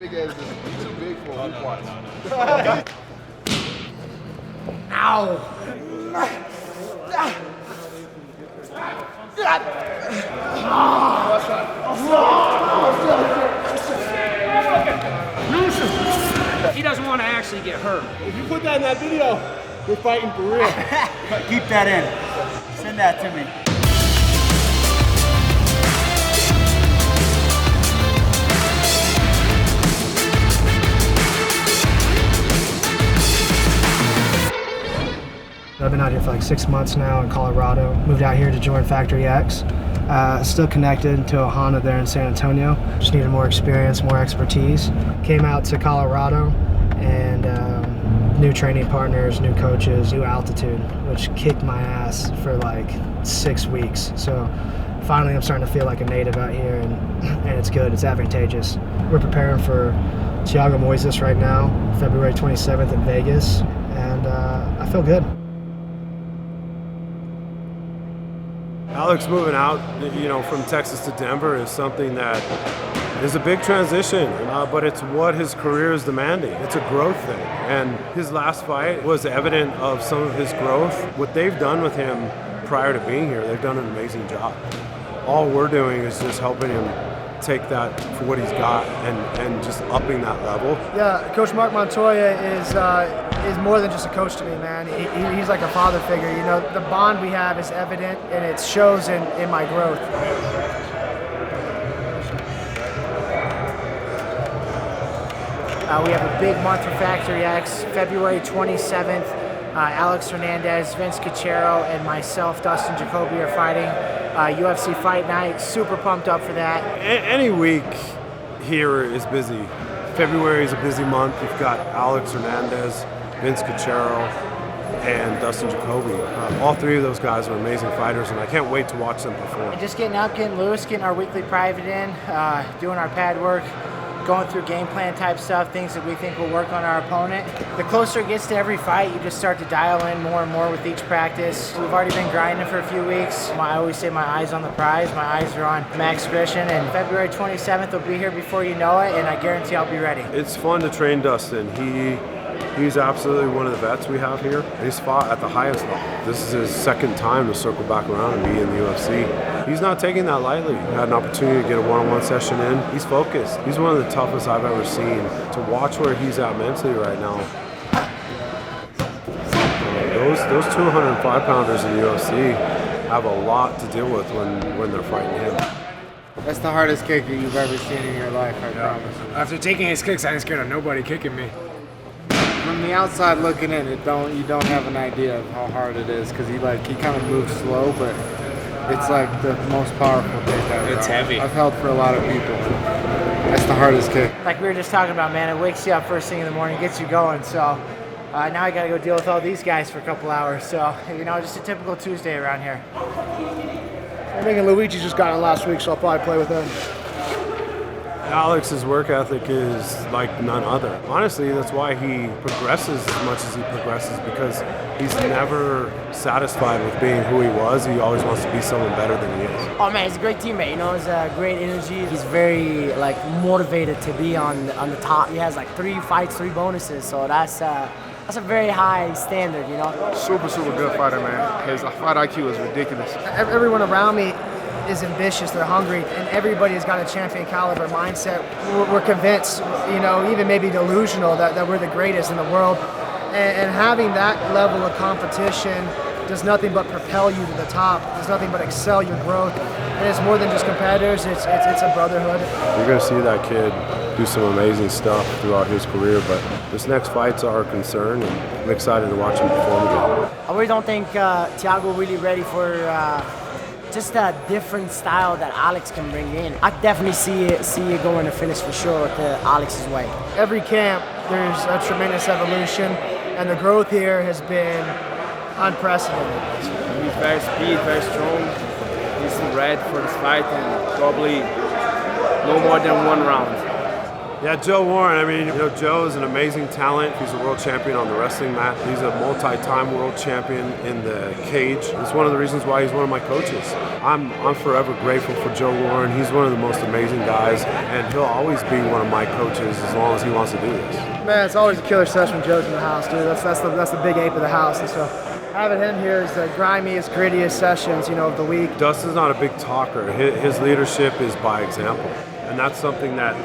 Big as this. He's too big for a watch. Ow! He doesn't want to actually get hurt. If you put that in that video, we're fighting for real. Keep that in. Send that to me. I've been out here for like 6 months now in Colorado. Moved out here to join Factory X. Still connected to a Honda there in San Antonio. Just needed more experience, more expertise. Came out to Colorado and new training partners, new coaches, new altitude, which kicked my ass for like 6 weeks. So finally I'm starting to feel like a native out here and it's good, it's advantageous. We're preparing for Thiago Moises right now, February 27th in Vegas, and I feel good. Alex moving out, from Texas to Denver is something that is a big transition, but it's what his career is demanding. It's a growth thing, and his last fight was evident of some of his growth. What they've done with him prior to being here, they've done an amazing job. All we're doing is just helping him take that for what he's got and just upping that level. Yeah, Coach Mark Montoya is more than just a coach to me, man. He's like a father figure. You know, the bond we have is evident and it shows in my growth. We have a big month for Factory X, February 27th. Alex Hernandez, Vince Cachero, and myself, Dustin, Jacoby are fighting. UFC Fight Night, super pumped up for that. Any week here is busy. February is a busy month. You've got Alex Hernandez, Vince Cachero, and Dustin Jacoby. All three of those guys are amazing fighters, and I can't wait to watch them perform. And just getting up, getting loose, getting our weekly private in, doing our pad work, going through game plan type stuff, things that we think will work on our opponent. The closer it gets to every fight, you just start to dial in more and more with each practice. We've already been grinding for a few weeks. I always say my eyes on the prize. My eyes are on Max Christian, and February 27th will be here before you know it, and I guarantee I'll be ready. It's fun to train Dustin. He's absolutely one of the vets we have here. He's fought at the highest level. This is his second time to circle back around and be in the UFC. He's not taking that lightly. He had an opportunity to get a one-on-one session in. He's focused. He's one of the toughest I've ever seen. To watch where he's at mentally right now. Those 205-pounders in the UFC have a lot to deal with when they're fighting him. That's the hardest kicker you've ever seen in your life, I promise. After taking his kicks, I ain't scared of nobody kicking me. From the outside looking in, you don't have an idea of how hard it is because he kind of moves slow, but it's like the most powerful kick ever. It's heavy. I've held for a lot of people. That's the hardest kick. Like we were just talking about, man, it wakes you up first thing in the morning, gets you going. So now I got to go deal with all these guys for a couple hours. So just a typical Tuesday around here. I think Luigi just got in last week, so I'll probably play with him. Alex's work ethic is like none other. Honestly, that's why he progresses as much as he progresses, because he's never satisfied with being who he was. He always wants to be someone better than he is. Oh man, he's a great teammate. He's a great energy. He's very motivated to be on the top. He has 3 fights, 3 bonuses. So that's a very high standard, Super good fighter, man. His fight IQ is ridiculous. Everyone around me is ambitious, they're hungry, and everybody has got a champion caliber mindset. We're convinced, even maybe delusional that we're the greatest in the world. And having that level of competition does nothing but propel you to the top. Does nothing but excel your growth. And it's more than just competitors, it's a brotherhood. You're going to see that kid do some amazing stuff throughout his career, but this next fight's our concern, and I'm excited to watch him perform again. I really don't think Thiago really ready for just a different style that Alex can bring in. I definitely see it going to finish for sure with Alex's way. Every camp, there's a tremendous evolution, and the growth here has been unprecedented. He's very speed, very strong. He's ready for this fight, and probably no more than 1 round. Yeah, Joe Warren, I mean, Joe is an amazing talent. He's a world champion on the wrestling mat. He's a multi-time world champion in the cage. It's one of the reasons why he's one of my coaches. I'm forever grateful for Joe Warren. He's one of the most amazing guys, and he'll always be one of my coaches as long as he wants to do this. Man, it's always a killer session when Joe's in the house, dude. That's the big ape of the house. And so having him here is the grimiest, grittiest sessions, of the week. Dustin's not a big talker. His leadership is by example. And that's something that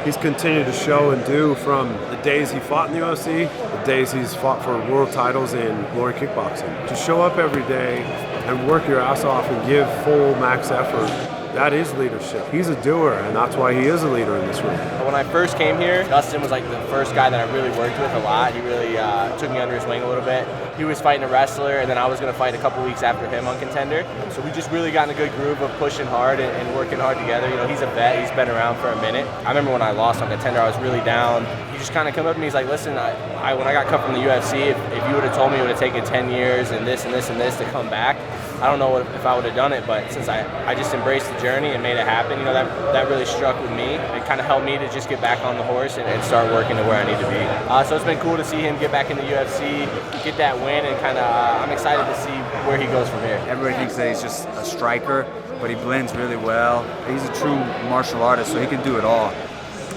he's continued to show and do from the days he fought in the UFC, the days he's fought for world titles in Glory Kickboxing. To show up every day and work your ass off and give full max effort, that is leadership. He's a doer, and that's why he is a leader in this room. When I first came here, Dustin was like the first guy that I really worked with a lot. He really took me under his wing a little bit. He was fighting a wrestler, and then I was going to fight a couple weeks after him on Contender. So we just really got in a good groove of pushing hard and working hard together. He's a vet. He's been around for a minute. I remember when I lost on Contender, I was really down. He just kind of come up to me. He's like, listen, when I got cut from the UFC, if you would have told me it would have taken 10 years and this and this and this to come back, I don't know if I would have done it, but since I just embraced the journey and made it happen, that really struck with me. It kind of helped me to just get back on the horse and start working to where I need to be. So it's been cool to see him get back in the UFC, get that win, and kind of I'm excited to see where he goes from here. Everybody thinks that he's just a striker, but he blends really well. He's a true martial artist, so he can do it all.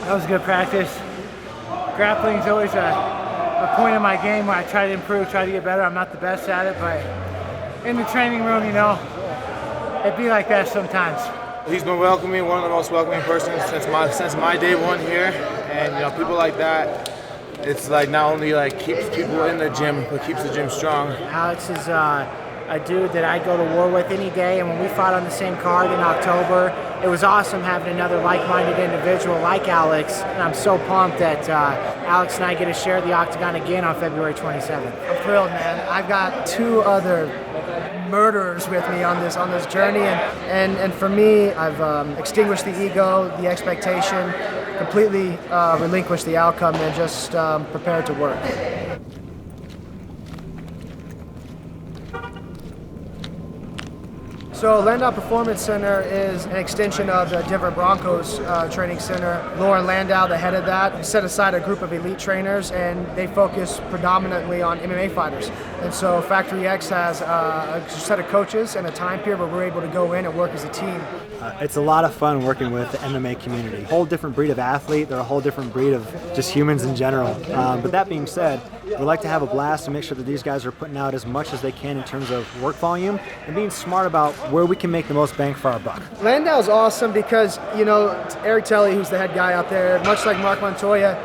That was good practice. Grappling is always a point in my game where I try to improve, try to get better. I'm not the best at it, but in the training room, it'd be like that sometimes. He's been welcoming, one of the most welcoming persons since my day one here, and people like that. It's like not only like keeps people in the gym, but keeps the gym strong. Alex is a dude that I'd go to war with any day, and when we fought on the same card in October, it was awesome having another like-minded individual like Alex, and I'm so pumped that Alex and I get to share the octagon again on February 27th. I'm thrilled, man. I've got 2 other murderers with me on this journey, and for me, I've extinguished the ego, the expectation, completely relinquished the outcome, and just prepared to work. So Landau Performance Center is an extension of the Denver Broncos training center. Lauren Landau, the head of that, set aside a group of elite trainers, and they focus predominantly on MMA fighters. And so Factory X has a set of coaches and a time period where we're able to go in and work as a team. It's a lot of fun working with the MMA community. A whole different breed of athlete. They're a whole different breed of just humans in general. But that being said, we like to have a blast and make sure that these guys are putting out as much as they can in terms of work volume and being smart about where we can make the most bang for our buck. Landau's awesome because, Eric Telly, who's the head guy out there, much like Mark Montoya,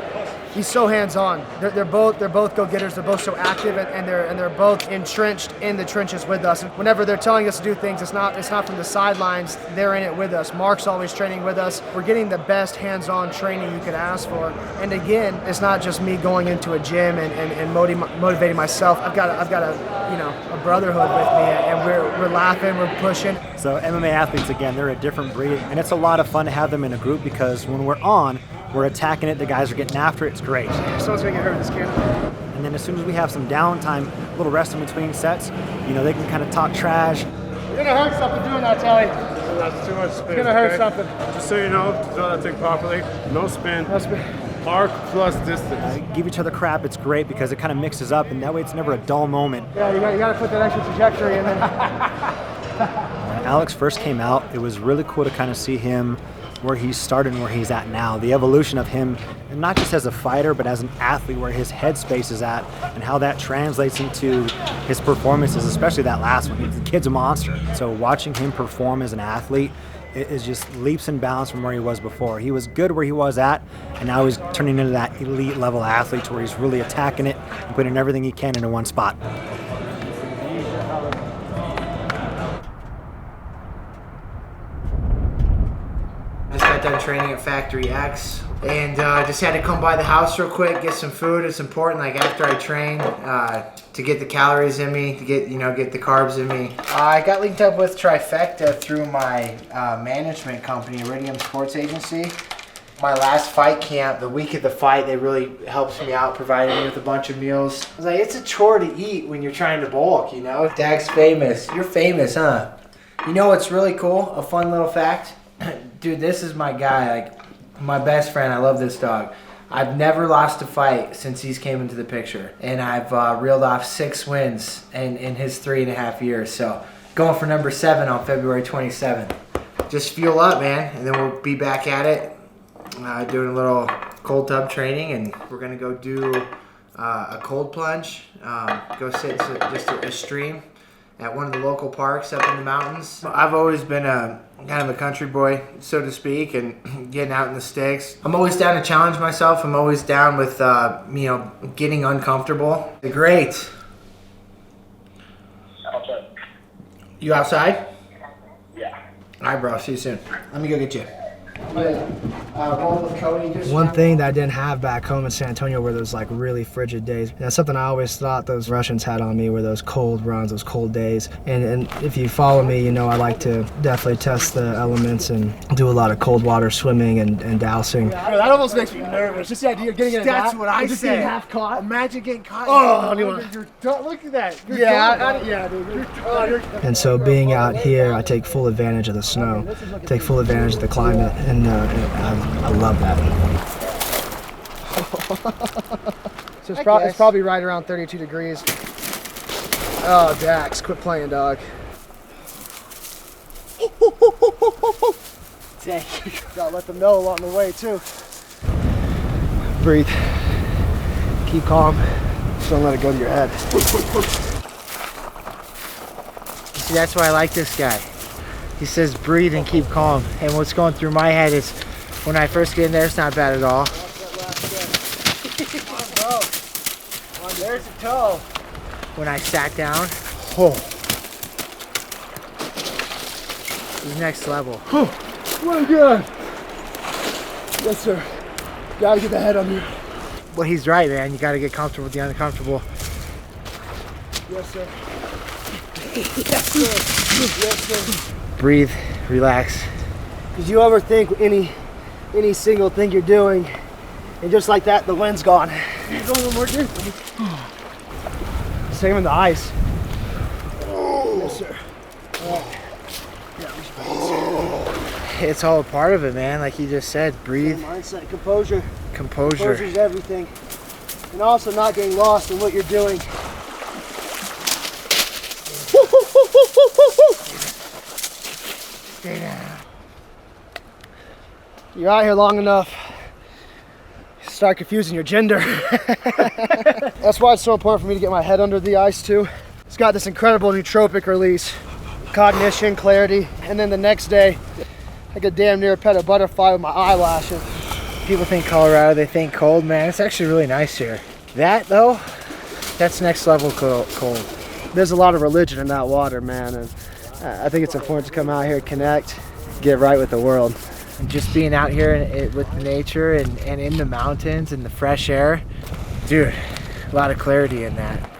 he's so hands-on. They're both go-getters. They're both so active, and they're both entrenched in the trenches with us. And whenever they're telling us to do things, it's not from the sidelines. They're in it with us. Mark's always training with us. We're getting the best hands-on training you could ask for. And again, it's not just me going into a gym and motivating myself. I've got a brotherhood with me, and we're laughing, we're pushing. So MMA athletes, again, they're a different breed, and it's a lot of fun to have them in a group because when we're attacking it, the guys are getting after it, it's great. Someone's gonna get hurt with this Canon. And then as soon as we have some downtime, a little rest in between sets, they can kind of talk trash. You're gonna hurt something doing that, Telly. That's too much spin. It's gonna hurt something. Just so you know, to throw that thing properly, no spin. No spin. Arc plus distance. Give each other crap, it's great because it kind of mixes up, and that way it's never a dull moment. Yeah, you gotta put that extra trajectory in there. When Alex first came out, it was really cool to kind of see him where he started and where he's at now. The evolution of him, and not just as a fighter, but as an athlete, where his headspace is at and how that translates into his performances, especially that last one. The kid's a monster. So watching him perform as an athlete is just leaps and bounds from where he was before. He was good where he was at, and now he's turning into that elite level athlete to where he's really attacking it and putting everything he can into one spot. Just got done training at Factory X, and just had to come by the house real quick, get some food. It's important, like after I train, to get the calories in me, to get the carbs in me. I got linked up with Trifecta through my management company, Iridium Sports Agency. My last fight camp, the week of the fight, they really helped me out, provided me with a bunch of meals. I was like, it's a chore to eat when you're trying to bulk, Dag's famous. You're famous, huh? You know what's really cool? A fun little fact? Dude, this is my guy. Like, My best friend, I love this dog. I've never lost a fight since he's came into the picture. And I've reeled off 6 wins in his 3.5 years. So going for number 7 on February 27th. Just fuel up, man. And then we'll be back at it, doing a little cold tub training. And we're gonna go do a cold plunge. Go sit just a stream at one of the local parks up in the mountains. I've always been a kind of a country boy, so to speak, and getting out in the sticks. I'm always down to challenge myself. I'm always down with, you know, getting uncomfortable. Great. Outside. You outside? Yeah. All right, bro. See you soon. Let me go get you. One thing that I didn't have back home in San Antonio were those like really frigid days. And that's something I always thought those Russians had on me, were those cold runs, those cold days. And if you follow me, you know I like to definitely test the elements and do a lot of cold water swimming and dousing. That almost makes me nervous. Just the idea of getting in a That's knot what I and just said. getting half caught. Imagine getting caught. Oh, Look at that. You're yeah, dude. And so being out here, I take full advantage of the snow, take full advantage of the climate, and I love that. So it's probably right around 32 degrees. Oh, Dax, quit playing, dog. Dang. Gotta let them know along the way, too. Breathe. Keep calm. Just don't let it go to your head. See, that's why I like this guy. He says breathe and keep calm. And what's going through my head is when I first get in there, it's not bad at all. There's a toe. When I sat down, it's next level. What again? Yes, sir. Gotta get the head on you. Well, he's right, man. You got to get comfortable with the uncomfortable. Yes, sir. Yes, sir. Yes, sir. Breathe, relax. Because you overthink any single thing you're doing, and just like that, the wind's gone. You're going a little more deep. Same in the ice. Yes, sir. It's all a part of it, man. Like you just said, breathe. Mindset, composure. Composure. Composure's everything. And also not getting lost in what you're doing. Stay down. You're out here long enough, you start confusing your gender. That's why it's so important for me to get my head under the ice too. It's got this incredible nootropic release, cognition, clarity, and then the next day, I could damn near pet a butterfly with my eyelashes. People think Colorado, they think cold, man. It's actually really nice here. That though, that's next level cold. There's a lot of religion in that water, man, and I think it's important to come out here, connect, get right with the world. And just being out here with the nature and in the mountains and the fresh air, dude, a lot of clarity in that.